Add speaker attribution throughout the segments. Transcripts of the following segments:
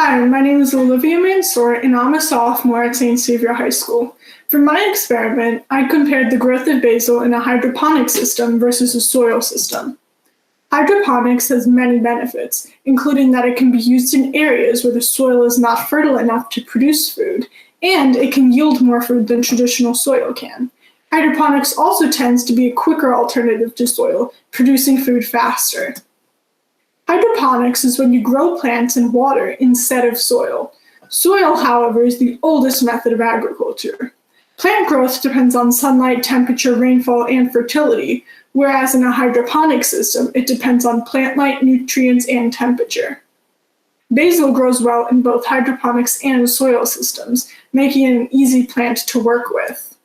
Speaker 1: Hi, my name is Olivia Mansour, and I'm a sophomore at St. Saviour High School. For my experiment, I compared the growth of basil in a hydroponic system versus a soil system. Hydroponics has many benefits, including that it can be used in areas where the soil is not fertile enough to produce food, and it can yield more food than traditional soil can. Hydroponics also tends to be a quicker alternative to soil, producing food faster. Hydroponics is when you grow plants in water instead of soil. Soil, however, is the oldest method of agriculture. Plant growth depends on sunlight, temperature, rainfall, and fertility, whereas in a hydroponic system, it depends on plant light, nutrients, and temperature. Basil grows well in both hydroponics and soil systems, making it an easy plant to work with.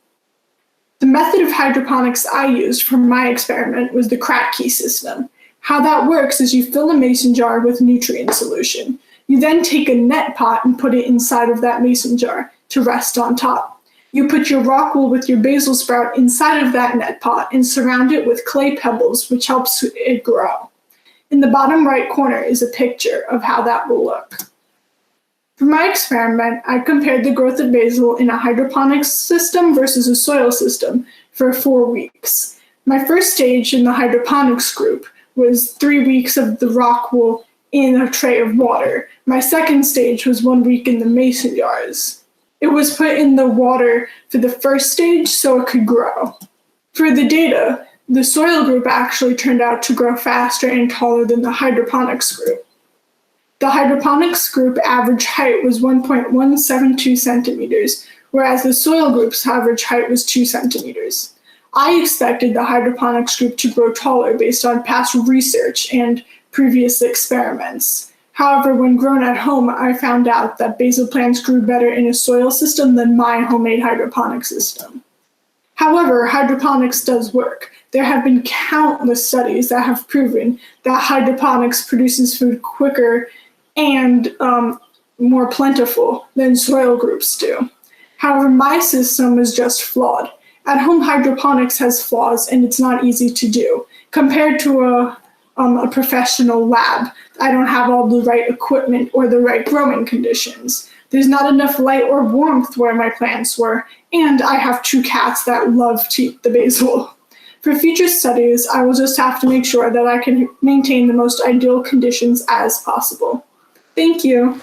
Speaker 1: The method of hydroponics I used for my experiment was the crack key system. How that works is you fill a mason jar with nutrient solution. You then take a net pot and put it inside of that mason jar to rest on top. You put your rock wool with your basil sprout inside of that net pot and surround it with clay pebbles, which helps it grow. In the bottom right corner is a picture of how that will look. For my experiment, I compared the growth of basil in a hydroponics system versus a soil system for 4 weeks. My first stage in the hydroponics group was 3 weeks of the rock wool in a tray of water. My second stage was 1 week in the mason jars. It was put in the water for the first stage so it could grow. For the data, the soil group actually turned out to grow faster and taller than the hydroponics group. The hydroponics group average height was 1.172 centimeters, whereas the soil group's average height was 2 centimeters. I expected the hydroponics group to grow taller based on past research and previous experiments. However, when grown at home, I found out that basil plants grew better in a soil system than my homemade hydroponic system. However, hydroponics does work. There have been countless studies that have proven that hydroponics produces food quicker and more plentiful than soil groups do. However, my system is just flawed. At-home hydroponics has flaws, and it's not easy to do. Compared to a professional lab, I don't have all the right equipment or the right growing conditions. There's not enough light or warmth where my plants were, and I have 2 cats that love to eat the basil. For future studies, I will just have to make sure that I can maintain the most ideal conditions as possible. Thank you.